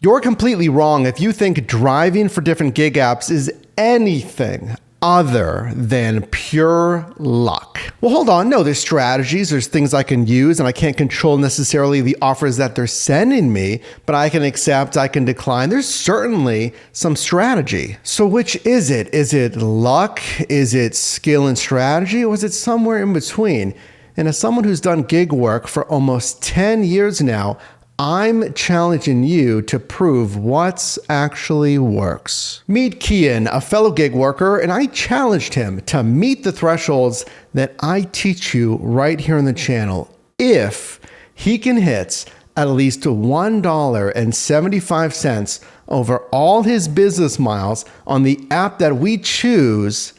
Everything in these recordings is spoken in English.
You're completely wrong if you think driving for different gig apps is anything other than pure luck. Well, hold on. No, there's strategies, there's things I can use, and I can't control necessarily the offers that they're sending me, but I can accept, I can decline. There's certainly some strategy. So which is it? Is it luck? Is it skill and strategy? Or is it somewhere in between? And as someone who's done gig work for almost 10 years now, I'm challenging you to prove what's actually works. Meet Kian, a fellow gig worker, and I challenged him to meet the thresholds that I teach you right here on the channel if he can hit at least $1.75 over all his business miles on the app that we choose.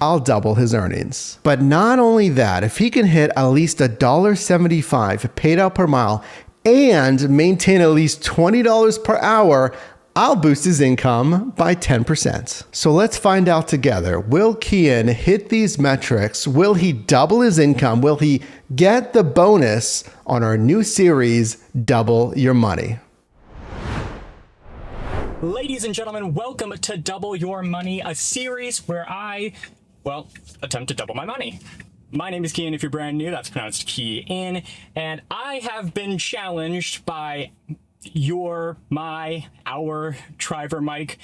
I'll double his earnings. But not only that, if he can hit at least $1.75 paid out per mile and maintain at least $20 per hour, I'll boost his income by 10%. So let's find out together. Will Kian hit these metrics? Will he double his income? Will he get the bonus on our new series, Double Your Money? Ladies and gentlemen, welcome to Double Your Money, a series where I, attempt to double my money. My name is Kian. If you're brand new, that's pronounced Kian. And I have been challenged by our driver Mike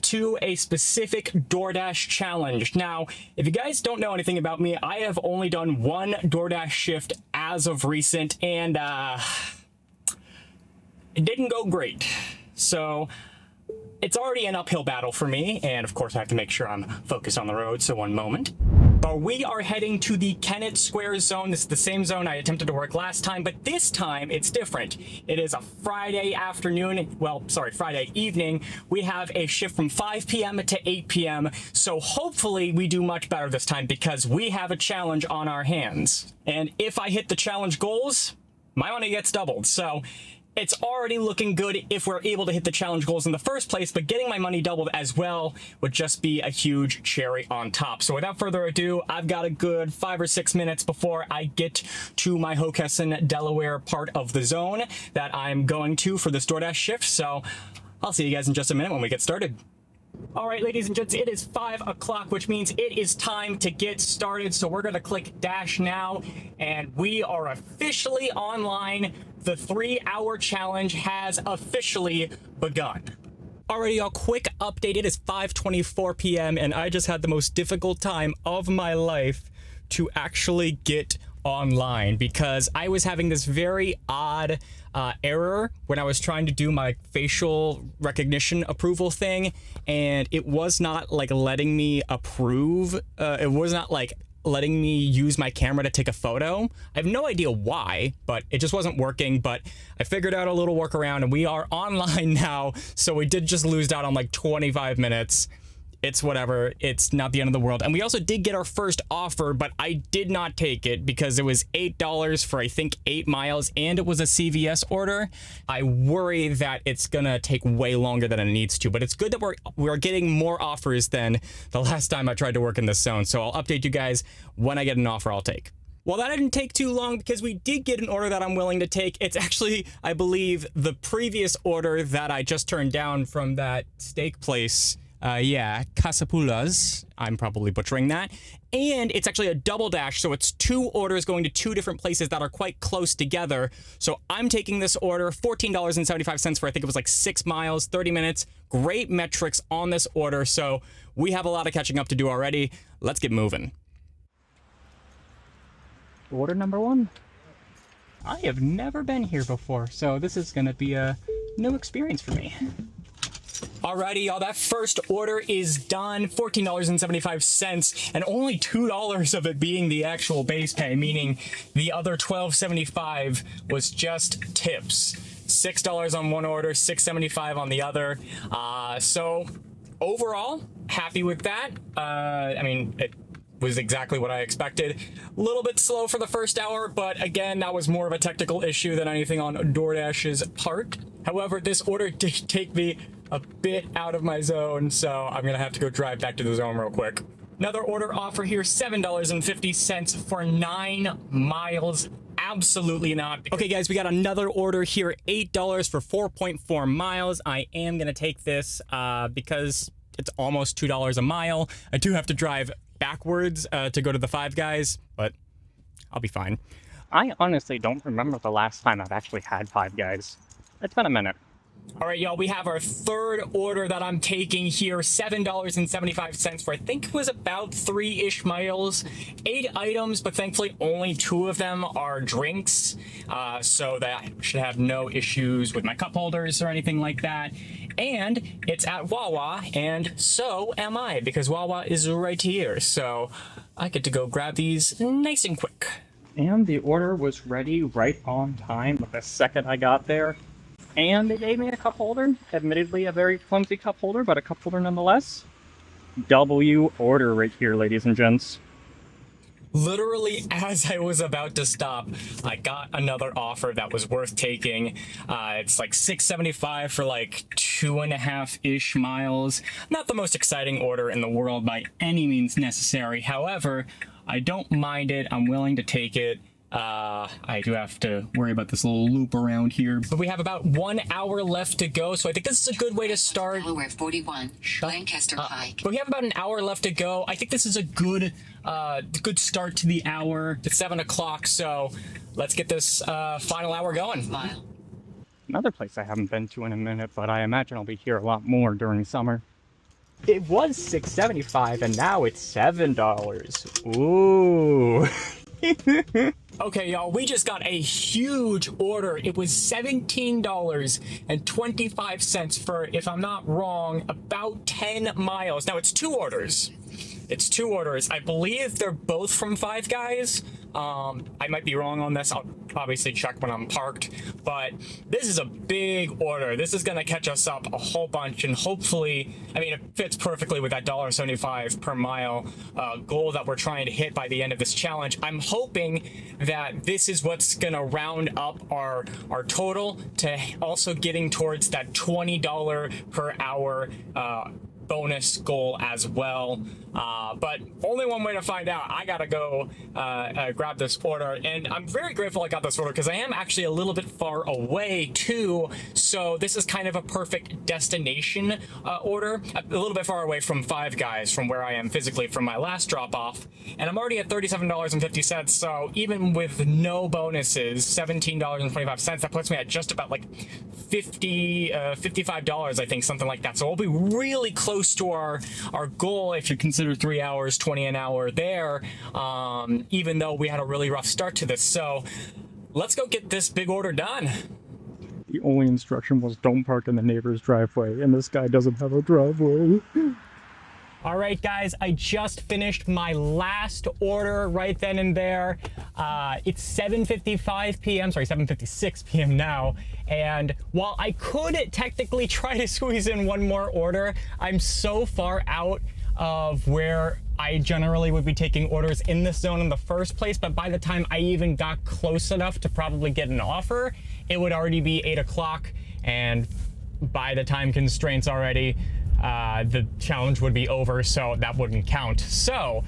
to a specific DoorDash challenge. Now, if you guys don't know anything about me, I have only done one DoorDash shift as of recent, and it didn't go great. So it's already an uphill battle for me, and of course I have to make sure I'm focused on the road, so one moment. But we are heading to the Kennett Square zone. This is the same zone I attempted to work last time, but this time it's different. It is a Friday afternoon, Friday evening. We have a shift from 5 p.m. to 8 p.m. So hopefully we do much better this time because we have a challenge on our hands. And if I hit the challenge goals, my money gets doubled. So it's already looking good if we're able to hit the challenge goals in the first place, but getting my money doubled as well would just be a huge cherry on top. So without further ado, I've got a good 5 or 6 minutes before I get to my Hockessin, Delaware part of the zone that I'm going to for this DoorDash shift. So I'll see you guys in just a minute when we get started. All right, ladies and gents, it is 5 o'clock, which means it is time to get started. So we're going to click Dash now, and we are officially online. The 3-hour challenge has officially begun. Alrighty, y'all, quick update. It is 5:24 p.m. and I just had the most difficult time of my life to actually get online because I was having this very odd error when I was trying to do my facial recognition approval thing, and it was not like letting me approve. It was not like letting me use my camera to take a photo. I have no idea why, but it just wasn't working. But I figured out a little workaround and we are online now. So we did just lose out on like 25 minutes. It's whatever. It's not the end of the world. And we also did get our first offer, but I did not take it because it was $8 for, I think, 8 miles, and it was a CVS order. I worry that it's gonna take way longer than it needs to, but it's good that we're getting more offers than the last time I tried to work in this zone. So I'll update you guys when I get an offer I'll take. Well, that didn't take too long because we did get an order that I'm willing to take. It's actually, I believe, the previous order that I just turned down from that steak place. Casapulas. I'm probably butchering that. And it's actually a double dash, so it's 2 orders going to 2 different places that are quite close together. So I'm taking this order, $14.75 for, I think it was like 6 miles, 30 minutes. Great metrics on this order, so we have a lot of catching up to do already. Let's get moving. Order number 1. I have never been here before, so this is going to be a new experience for me. Alrighty, y'all, that first order is done, $14.75, and only $2 of it being the actual base pay, meaning the other $12.75 was just tips. $6 on one order, $6.75 on the other. So overall, happy with that. I mean, it was exactly what I expected. A little bit slow for the first hour, but again, that was more of a technical issue than anything on DoorDash's part. However, this order did take me a bit out of my zone, so I'm gonna have to go drive back to the zone real quick. Another order offer here, $7.50 for 9 miles Absolutely not. Okay, guys, we got another order here, $8 for 4.4 miles. I am going to take this because it's almost $2 a mile. I do have to drive backwards to go to the Five Guys, but I'll be fine. I honestly don't remember the last time I've actually had Five Guys. It's been a minute. All right, y'all, we have our third order that I'm taking here, $7.75 for I think it was about 3-ish miles, 8 items, but thankfully only 2 of them are drinks, so that I should have no issues with my cup holders or anything like that. And it's at Wawa, and so am I, because Wawa is right here, so I get to go grab these nice and quick. And the order was ready right on time the second I got there. And they gave me a cup holder. Admittedly, a very clumsy cup holder, but a cup holder nonetheless. W order right here, ladies and gents. Literally, as I was about to stop, I got another offer that was worth taking. It's like $6.75 for like 2.5-ish miles. Not the most exciting order in the world by any means necessary. However, I don't mind it. I'm willing to take it. I do have to worry about this little loop around here, but we have about 1 hour left to go, so I think this is a good way to start. Delaware 41, Lancaster Pike. But we have about an hour left to go. I think this is a good start to the hour. It's 7 o'clock, so let's get this final hour going. Mile. Another place I haven't been to in a minute, but I imagine I'll be here a lot more during summer. It was $6.75, and now it's $7. Ooh. Okay, y'all, we just got a huge order. It was $17.25 for, if I'm not wrong, about 10 miles. Now, it's 2 orders. It's 2 orders. I believe they're both from Five Guys. I might be wrong on this. I'll obviously check when I'm parked. But this is a big order. This is going to catch us up a whole bunch. And hopefully, I mean, it fits perfectly with that $1.75 per mile goal that we're trying to hit by the end of this challenge. I'm hoping that this is what's going to round up our total to also getting towards that $20 per hour bonus goal as well, but only one way to find out. I gotta go grab this order, and I'm very grateful I got this order because I am actually a little bit far away too, so this is kind of a perfect destination order, a little bit far away from Five Guys from where I am physically from my last drop off, and I'm already at $37.50, so even with no bonuses, $17.25, that puts me at just about like $55, I think, something like that. So we'll be really close to our goal if you consider 3 hours, 20 an hour there, even though we had a really rough start to this. So let's go get this big order done. The only instruction was don't park in the neighbor's driveway, and this guy doesn't have a driveway. All right, guys, I just finished my last order right then and there. It's 7:55 p.m., sorry, 7:56 p.m. now. And while I could technically try to squeeze in one more order, I'm so far out of where I generally would be taking orders in this zone in the first place. But by the time I even got close enough to probably get an offer, it would already be 8 o'clock. And by the time constraints already, the challenge would be over, so that wouldn't count. So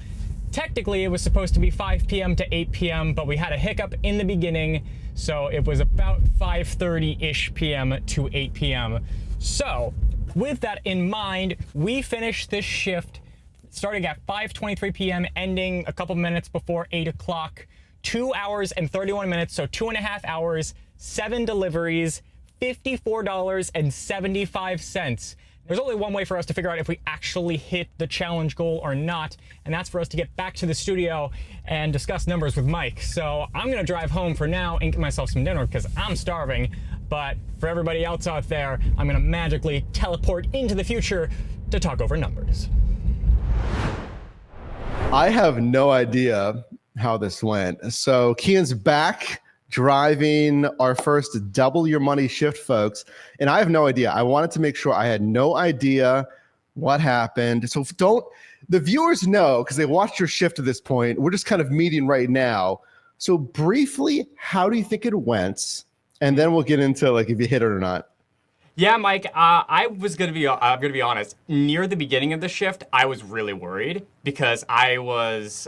technically it was supposed to be 5 p.m. to 8 p.m., but we had a hiccup in the beginning, so it was about 5:30-ish p.m. to 8 p.m. So with that in mind, we finished this shift starting at 5:23 p.m., ending a couple minutes before 8 o'clock, 2 hours and 31 minutes, so 2.5 hours, 7 deliveries, $54.75. There's only one way for us to figure out if we actually hit the challenge goal or not, and that's for us to get back to the studio and discuss numbers with Mike. So I'm gonna drive home for now and get myself some dinner because I'm starving, but for everybody else out there, I'm gonna magically teleport into the future to talk over numbers. I have no idea how this went. So Kian's back driving our first double your money shift, folks. And I have no idea. I wanted to make sure I had no idea what happened. So the viewers know, because they watched your shift to this point. We're just kind of meeting right now. So briefly, how do you think it went? And then we'll get into like if you hit it or not. Yeah, Mike. I'm gonna be honest. Near the beginning of the shift, I was really worried because I was.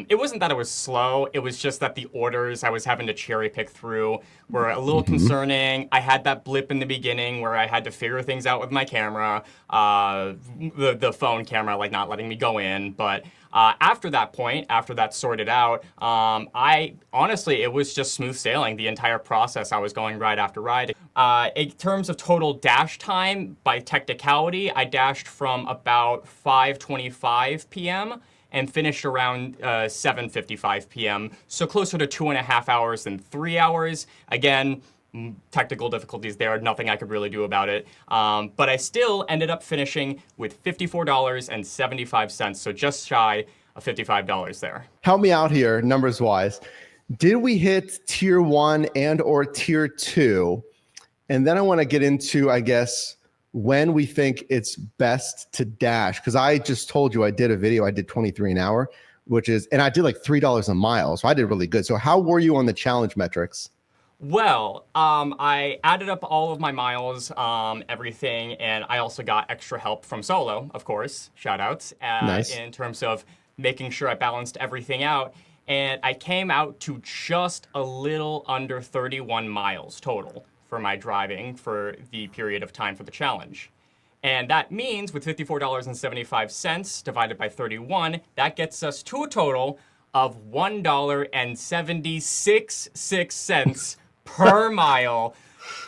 It wasn't that I was slow. It was just that the orders I was having to cherry pick through were a little concerning. I had that blip in the beginning where I had to figure things out with my camera, the phone camera, like not letting me go in. But after that point, after that sorted out, I honestly, it was just smooth sailing the entire process. I was going ride after ride. In terms of total dash time, by technicality, I dashed from about 5:25 p.m. and finished around 7:55 p.m. So closer to 2.5 hours than 3 hours. Again, technical difficulties there, nothing I could really do about it. But I still ended up finishing with $54.75, so just shy of $55 there. Help me out here, numbers wise. Did we hit tier 1 and or tier 2? And then I want to get into, I guess, when we think it's best to dash. Because I just told you I did a video, I did 23 an hour, and I did like $3 a mile. So I did really good. So how were you on the challenge metrics? Well, I added up all of my miles, everything, and I also got extra help from Solo, of course, shout outs, Nice. in terms of making sure I balanced everything out. And I came out to just a little under 31 miles total for my driving for the period of time for the challenge. And that means with $54.75 divided by 31, that gets us to a total of $1.766 per mile,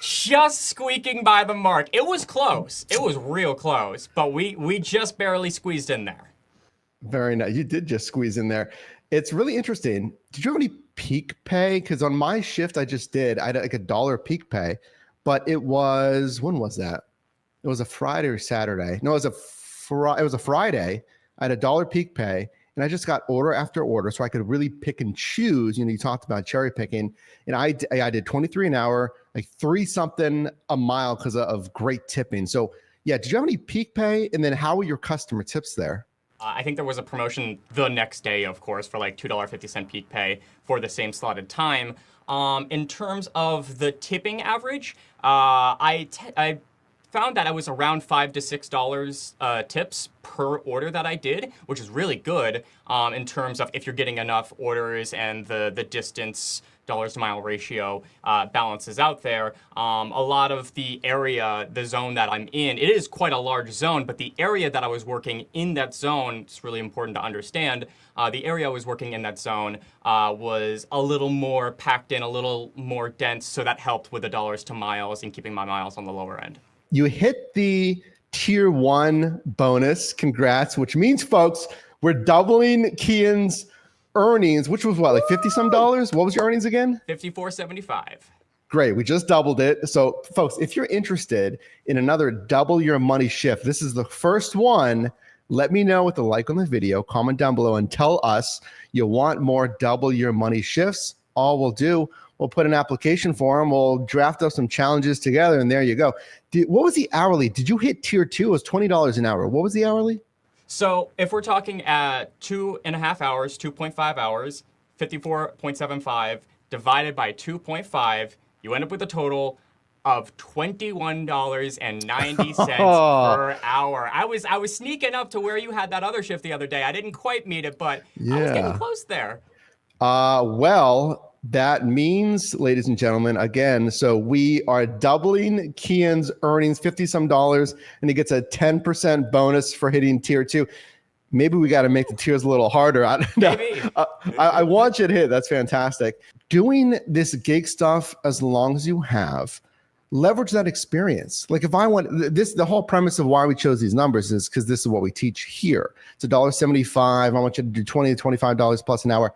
just squeaking by the mark. It was close. It was real close, but we just barely squeezed in there. Very nice. You did just squeeze in there. It's really interesting. Did you have any peak pay? Because on my shift I just did, I had like $1 peak pay, but it was, when was that? It was a Friday or Saturday. No, it was a Friday. I had $1 peak pay, and I just got order after order, so I could really pick and choose. You know, you talked about cherry picking, and I did 23 an hour, like 3 something a mile because of great tipping. So yeah, did you have any peak pay? And then how were your customer tips there? I think there was a promotion the next day, of course, for like $2.50 peak pay for the same slotted time. In terms of the tipping average, I found that I was around $5 to $6 tips per order that I did, which is really good in terms of if you're getting enough orders and the distance dollars to mile ratio balances out there. A lot of the area, the zone that I'm in, it is quite a large zone, but the area that I was working in that zone, it's really important to understand, the area I was working in that zone was a little more packed in, a little more dense, so that helped with the dollars to miles and keeping my miles on the lower end. You hit the tier 1 bonus. Congrats, which means, folks, we're doubling Kian's earnings, which was what, like 50 some dollars? What was your earnings again? $54.75. Great. We just doubled it. So folks, if you're interested in another double your money shift, this is the first one. Let me know with a like on the video, comment down below and tell us you want more double your money shifts. All we'll do, we'll put an application for them. We'll draft up some challenges together and there you go. What was the hourly? Did you hit tier 2? It was $20 an hour. What was the hourly? So if we're talking at 2.5 hours, 2.5 hours, 54.75 divided by 2.5, you end up with a total of $21.90 per hour. I was sneaking up to where you had that other shift the other day. I didn't quite meet it, but I was getting close there. Well, that means, ladies and gentlemen, again, so we are doubling Kian's earnings, 50 some dollars, and he gets a 10% bonus for hitting tier 2. Maybe we got to make the tiers a little harder. I want you to hit. That's fantastic. Doing this gig stuff as long as you have, leverage that experience. Like if I want this, the whole premise of why we chose these numbers is because this is what we teach here. It's $1.75. I want you to do $20 to $25 plus an hour.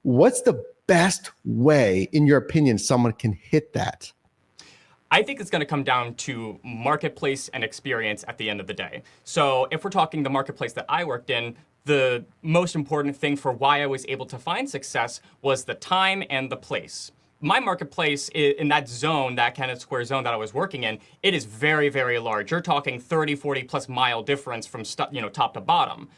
What's the best way, in your opinion, someone can hit that? I think it's going to come down to marketplace and experience at the end of the day. So if we're talking the marketplace that I worked in, the most important thing for why I was able to find success was the time and the place. My marketplace in that zone, that Kennett Square zone that I was working in, it is very, very large. You're talking 30, 40 plus mile difference from top to bottom.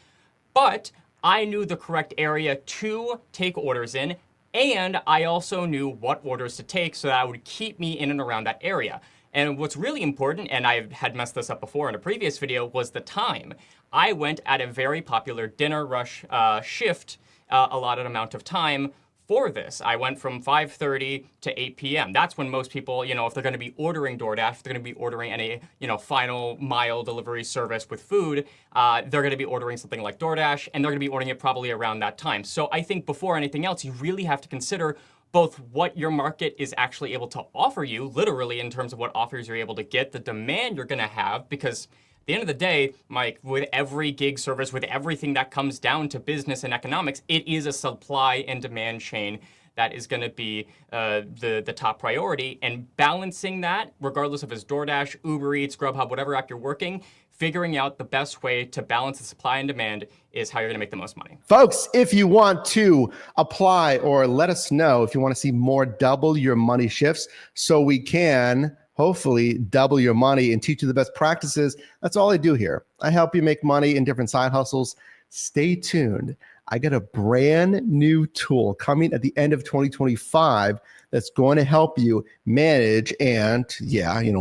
But I knew the correct area to take orders in, and I also knew what orders to take so that would keep me in and around that area. And what's really important, and I had messed this up before in a previous video, was the time. I went at a very popular dinner rush shift, allotted amount of time for this. I went from 5:30 to 8 p.m. That's when most people, you know, if they're going to be ordering DoorDash, if they're going to be ordering any, you know, final mile delivery service with food, they're going to be ordering something like DoorDash, and they're going to be ordering it probably around that time. So I think before anything else, you really have to consider both what your market is actually able to offer you, literally in terms of what offers you're able to get, the demand you're going to have, because at the end of the day, Mike, with every gig service, with everything that comes down to business and economics, it is a supply and demand chain that is going to be the top priority. And balancing that, regardless if it's DoorDash, Uber Eats, Grubhub, whatever app you're working, figuring out the best way to balance the supply and demand is how you're going to make the most money. Folks, if you want to apply or let us know if you want to see more double your money shifts so we can hopefully double your money and teach you the best practices, that's all I do here. I help you make money in different side hustles. Stay tuned. I got a brand new tool coming at the end of 2025 that's going to help you manage and,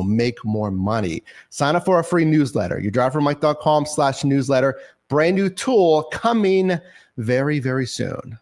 make more money. Sign up for our free newsletter. yourdrivermike.com/newsletter. Brand new tool coming very, very soon.